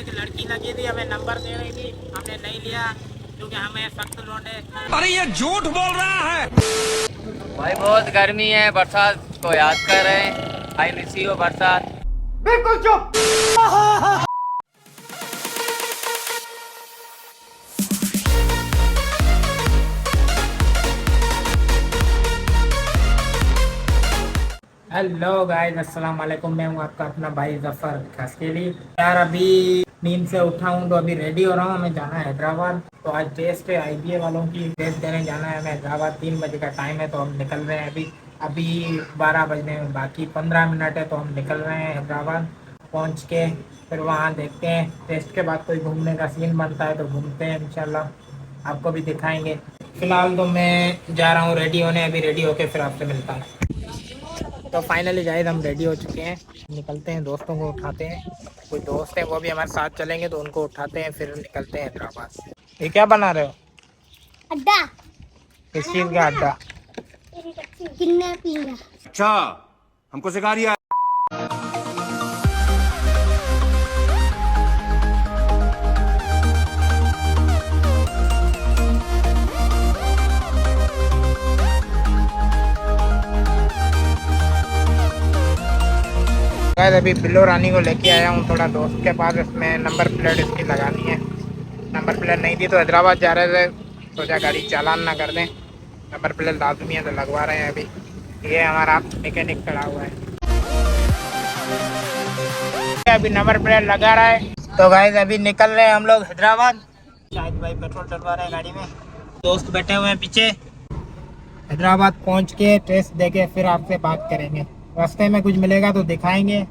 एक लड़की लगी थी, हमें नंबर दे रही थी, हमने नहीं लिया क्योंकि हमें सख्त लौंडे। अरे ये झूठ बोल रहा है भाई बहुत गर्मी है, बरसात को याद कर रहे हैं। आई मिस यू बरसात। बिल्कुल चुप। हेलो गाइस, अस्सलाम वालेकुम। मैं हूँ आपका अपना भाई जफर खसकेली। यार अभी नींद से उठा हूँ तो अभी रेडी हो रहा हूँ, हमें जाना है हैदराबाद। तो आज टेस्ट है IBA वालों की, टेस्ट देने जाना है हमें हैदराबाद। 3 बजे का टाइम है तो हम निकल रहे हैं अभी। अभी 12 बजने में बाकी 15 मिनट है तो हम निकल रहे हैं हैदराबाद। पहुँच के फिर वहाँ देखते हैं, टेस्ट के बाद कोई घूमने का सीन बनता है तो घूमते हैं इंशाल्लाह, आपको भी दिखाएंगे। फिलहाल तो मैं जा रहा हूँ रेडी होने, अभी रेडी होके फिर आपसे मिलता हूँ। तो फाइनली गाइस हम रेडी हो चुके हैं, निकलते हैं, दोस्तों को उठाते हैं। कोई दोस्त हैं वो भी हमारे साथ चलेंगे तो उनको उठाते हैं, फिर निकलते हैं हैदराबाद। ये क्या बना रहे हो? अड्डा। किस चीज़ का अड्डा? किडनैपिंग। अच्छा, हमको सिखा रिया। गाइस अभी बिल्लो रानी को लेके आया हूँ थोड़ा दोस्त के पास, इसमें नंबर प्लेट इसकी लगानी है। नंबर प्लेट नहीं थी तो हैदराबाद जा रहे थे, सोचा गाड़ी चालान ना कर दें, नंबर प्लेट लाजमी है तो लगवा रहे हैं। अभी ये हमारा मैकेनिक खड़ा हुआ है, अभी नंबर प्लेट लगा रहा है। तो गाइस अभी निकल रहे हैं हम लोग हैदराबाद। शाहिद भाई पेट्रोल डलवा रहे हैं गाड़ी में, दोस्त बैठे हुए हैं पीछे। हैदराबाद पहुँच के टेस्ट दे के फिर आपसे बात करेंगे, रास्ते में कुछ मिलेगा तो दिखाएंगे।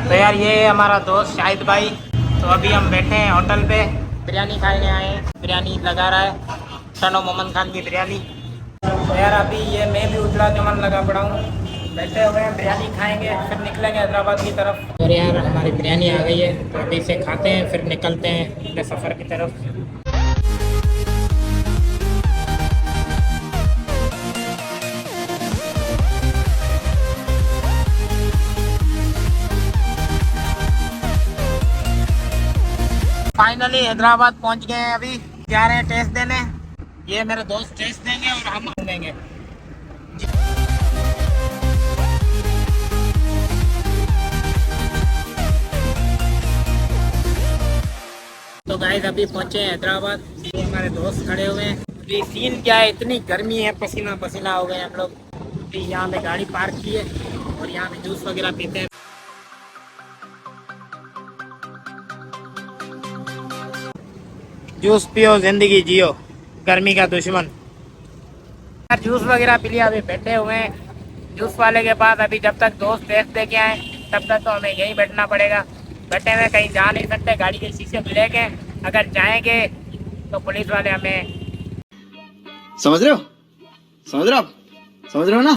तो यार ये हमारा दोस्त शाहिद भाई, तो अभी हम बैठे हैं होटल पे, बिरयानी खाने आए हैं। बिरयानी लगा रहा है शनो मोहम्मद खान की बिरयानी। तो यार अभी ये मैं भी उजला चमन लगा पड़ा हूँ, बैठे हुए हैं, बिरयानी खाएंगे फिर निकलेंगे हैदराबाद की तरफ। और यार हमारी बिरयानी आ गई है तो अभी इसे खाते हैं फिर निकलते हैं अपने सफ़र की तरफ। फाइनली हैदराबाद पहुंच गए हैं, अभी जा रहे हैं टेस्ट देने। ये मेरे दोस्त टेस्ट देंगे और हम घूमेंगे। तो गाइस अभी पहुंचे हैं हैदराबाद, ये हमारे दोस्त खड़े हुए हैं। अभी सीन क्या है, इतनी गर्मी है, पसीना पसीना हो गए हम लोग। अभी यहाँ पे गाड़ी पार्क की है और यहाँ पे जूस वगैरह पीते हैं। जूस पियो जिंदगी जियो, गर्मी का दुश्मन। जूस वगैरह पी लिया, अभी बैठे हुए हैं जूस वाले के पास। अभी जब तक दोस्त टेस्ट दे के आए तब तक तो हमें यहीं बैठना पड़ेगा। बैठे हुए कहीं जा नहीं सकते, गाड़ी के शीशे लेके अगर जाएंगे तो पुलिस वाले हमें। समझ रहे हो? समझ रहे हो? समझ रहे हो ना?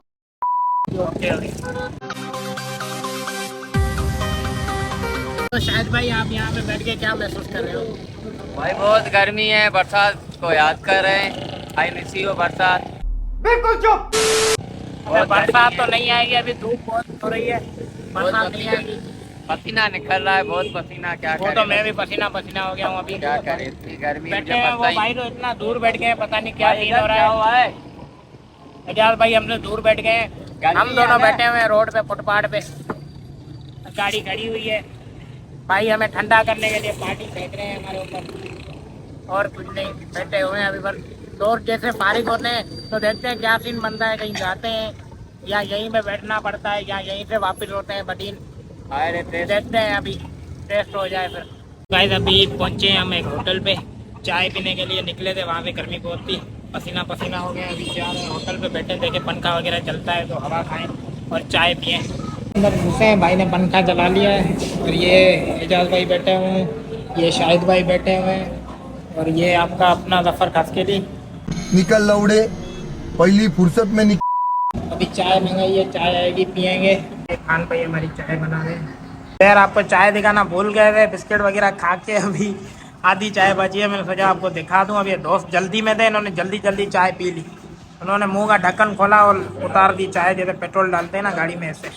तो शायद भाई आप यहाँ पे बैठ के क्या महसूस कर रहे हो? भाई बहुत गर्मी है, बरसात को याद कर रहे हैं। आई मिस यू बरसात। बिल्कुल चुप। बरसात तो नहीं आएगी, अभी धूप बहुत हो रही है, बरसात नहीं आएगी। पसीना निकल रहा है, बहुत पसीना। क्या वो करें? तो मैं भी पसीना पसीना हो गया हूँ अभी। क्या करें, इतनी गर्मी बैठे मुझे हैं पता वो ही। भाई तो इतना दूर बैठ गए, पता नहीं क्या सीन हो रहा क्या है। हुआ है? एजाज भाई हमसे दूर बैठ गए हैं, हम गर्मी दोनों है ना? बैठे हुए हैं रोड पे, फुटपाथ पे। गाड़ी खड़ी हुई है, भाई हमें ठंडा करने के लिए पार्टी फेंक रहे हैं हमारे ऊपर, और कुछ नहीं। बैठे हुए हैं अभी, पर दोस्त जैसे फारिग होते हैं तो देखते हैं क्या सीन बनता है, कहीं जाते हैं या यहीं पे बैठना पड़ता है या यहीं से वापस होते हैं बदीन। देखते हैं अभी टेस्ट हो जाए फिर। गाइस अभी पहुंचे हैं हम एक होटल पे, चाय पीने के लिए निकले थे, वहाँ पे गर्मी बहुत थी, पसीना पसीना हो गया। अभी जा रहे हैं होटल पे, बैठे देखे पंखा वगैरह चलता है तो हवा खाएं और चाय पिए। अंदर घुसे हैं, भाई ने पंखा चला लिया है। और ये एजाज भाई बैठे हुए हैं, ये शाहिद भाई बैठे हुए हैं, और ये आपका अपना जफर खसकेली। निकल लौड़े। पहली फुर्सत में अभी चाय मंगाई है, चाय आएगी पियेंगे। खान भाई हमारी चाय बना रहे हैं। यार आपको चाय दिखाना भूल गए थे, बिस्किट वगैरह खा के अभी आधी चाय बची है। मैंने सोचा आपको दिखा दूं। अब ये दोस्त जल्दी में थे, इन्होंने जल्दी जल्दी चाय पी ली। उन्होंने मुंह का ढक्कन खोला और उतार दी चाय, जैसे पेट्रोल डालते हैं ना गाड़ी में, ऐसे।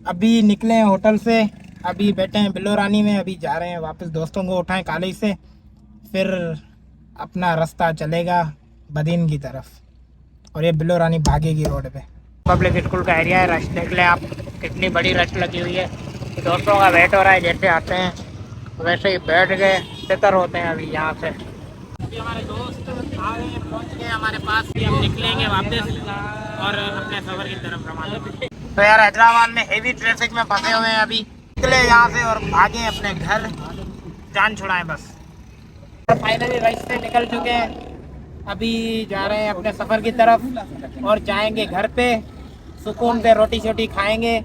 अभी निकले हैं होटल से, अभी बैठे हैं बिल्लो रानी में। अभी जा रहे हैं वापस, दोस्तों को उठाएं कॉलेज से, फिर अपना रास्ता चलेगा बदीन की तरफ। और ये बिल्लो रानी भागेगी रोड पे। पब्लिक स्कूल का एरिया है। रश देख लें आप, कितनी बड़ी रश लगी हुई है। दोस्तों का वेट हो रहा है, जैसे आते हैं वैसे ही बैठ गए, तितर होते हैं अभी यहाँ से। अभी हमारे दोस्त आ गए, पहुँच गए हमारे पास। भी हम निकलेंगे वापस और अपने सफ़र की तरफ रवाना। तो यार हैदराबाद में हेवी ट्रैफिक में फंसे हुए हैं। अभी निकले यहाँ से और भागे अपने घर, जान छुड़ाएं बस। फाइनली रश से निकल चुके हैं, अभी जा रहे हैं अपने सफ़र की तरफ और जाएंगे घर पे, सुकून पे रोटी शोटी खाएंगे।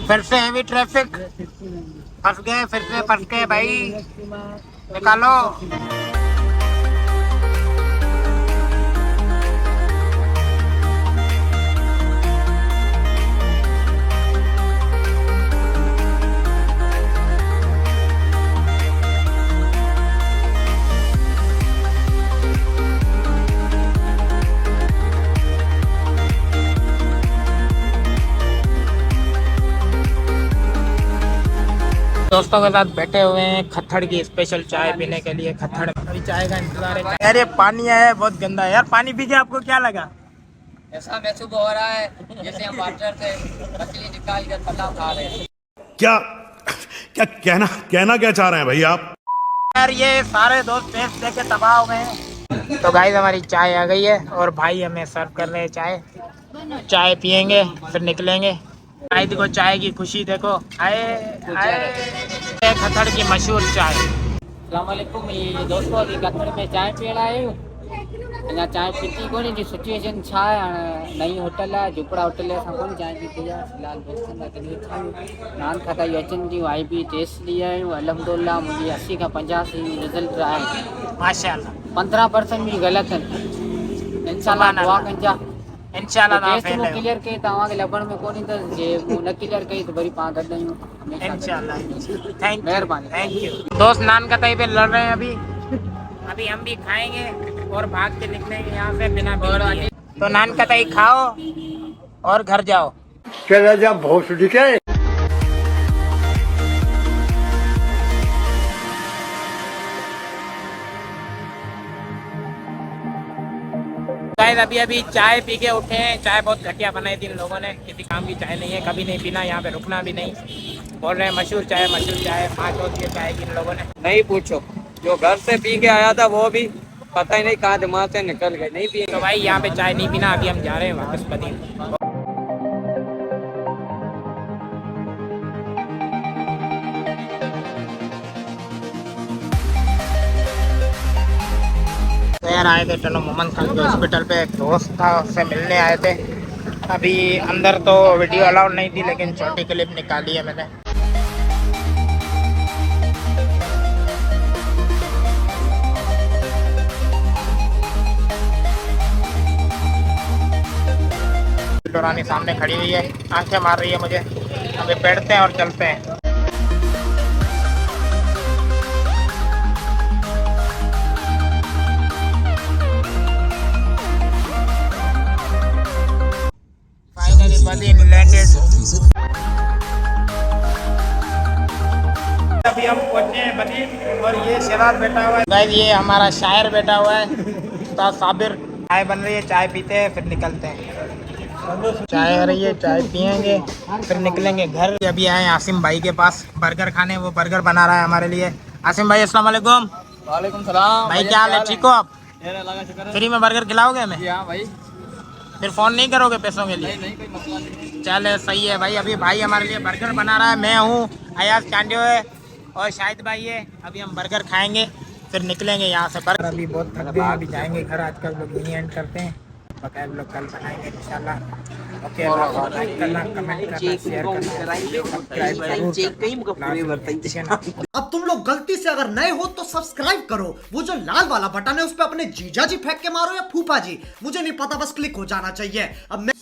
फिर से हेवी ट्रैफिक, फंस गए, फिर से फंस गए भाई, निकालो। दोस्तों के साथ बैठे हुए हैं खत्थड़ की स्पेशल चाय पीने के लिए। खत्थड़, अभी चाय का इंतजार है। यार ये पानी आया है बहुत गंदा है यार। पानी पी के आपको क्या लगा? ऐसा महसूस हो रहा है जैसे हम वाटर से मछली निकाल कर तला खा रहे हैं। क्या क्या कहना क्या चाह रहे हैं भाई आप? यार ये सारे दोस्त टेस्ट देके तबाह हो गए हैं। तो गाइस हमारी चाय आ गई है और भाई हमें सर्व कर रहे हैं चाय। चाय पियेंगे फिर निकलेंगे। शायद को चाय की खुशी देखो, आए खत्थड़ की मशहूर चाय। अस्सलामुअलैकुम दोस्तों, अभी कत्थड़ में चाय पीअण आहियूं। अञा चाय पीती कोन्हे जी, सिचुएशन छा आहे हाणे। नई होटल आहे, झुपड़ा होटल आहे, असां कोन चांहि पीती आहे। फ़िलहाल दोस्तनि सां गॾु वेठा आहियूं। नान खाधा अचनि थियूं, आई बी टेस्ट ली आहियूं। अलहमदुलिल्लाह मुंहिंजी 80 खां 85 रिज़ल्ट आहे माशाल्लाह। 15% भी ग़लति आहिनि। इंशाल्लाह दुआ कजा, इंशाल्लाह टेस्ट में क्लियर कई तव्हांखे लभण में कोन्हे त जे न क्लियर कई त वरी पाण गॾु आहियूं इंशाल्लाह। थैंक यू, मेहरबानी, थैंक यू। दोस्त नान कतई पे लड़ रहे हैं अभी हम भी खाएंगे और भाग के निकलेंगे यहाँ से बिना बिल। तो नान कतई खाओ और घर जाओ। चला जा भोसड़ी के। गाइस अभी चाय पी के उठे हैं। चाय बहुत घटिया बनाई थी इन लोगों ने, किसी काम की चाय नहीं है, कभी नहीं पीना, यहाँ पे रुकना भी नहीं। बोल रहे हैं मशहूर चाय, मशहूर चाय। 5 होती है चाय की इन लोगों ने। नहीं पूछो, जो घर से पी के आया था वो भी पता ही नहीं कहाँ दिमाग से निकल गए, नहीं पिए। तो भाई यहाँ पे चाय नहीं पीना, अभी हम जा रहे हैं वापस बदीन। तो यार आए थे चलो मोहम्मद खान के हॉस्पिटल पे, एक दोस्त था उससे मिलने आए थे। अभी अंदर तो वीडियो अलाउड नहीं थी, लेकिन छोटी क्लिप निकाली है मैंने। रानी सामने खड़ी हुई है, आंखें मार रही है मुझे। अभी बैठते हैं और चलते हैं। Finally Badin landed. अभी हम पहुंचे हैं बदीन और ये शराब बैठा हुआ है। गाइस ये हमारा शायर बैठा हुआ है, उस्ताद साबिर। चाय बन रही है, चाय पीते हैं फिर निकलते हैं। चाय आ रही है, चाय पियेंगे फिर निकलेंगे घर। अभी आए आसिम भाई के पास बर्गर खाने, वो बर्गर बना रहा है हमारे लिए। आसिम भाई अस्सलाम वालेकुम। वालेकुम सलाम भाई क्या हाल है, ठीक हो आप? फ्री में बर्गर खिलाओगे हमें? हाँ भाई। फिर फोन नहीं करोगे पैसों के लिए? नहीं कोई मसला नहीं। चले सही है भाई। अभी भाई हमारे लिए बर्गर बना रहा है। मैं हूँ अयाज चांडियो है और शाहिद भाई है। अभी हम बर्गर खाएंगे फिर निकलेंगे यहाँ से। बर्गर अभी बहुत थक गए, अभी जाएंगे घर। आजकल लोग यहीं एंड करते हैं, बकाया लोग कल बनाएंगे इंशाल्लाह। ओके, लाइक करना, कमेंट करना, शेयर करना, सब्सक्राइब जरूर करना। अब तुम लोग गलती से अगर नए हो तो सब्सक्राइब करो, वो जो लाल वाला बटन है उस पर अपने जीजा जी फेंक के मारो या फूफा जी, मुझे नहीं पता, बस क्लिक हो जाना चाहिए। अब मैं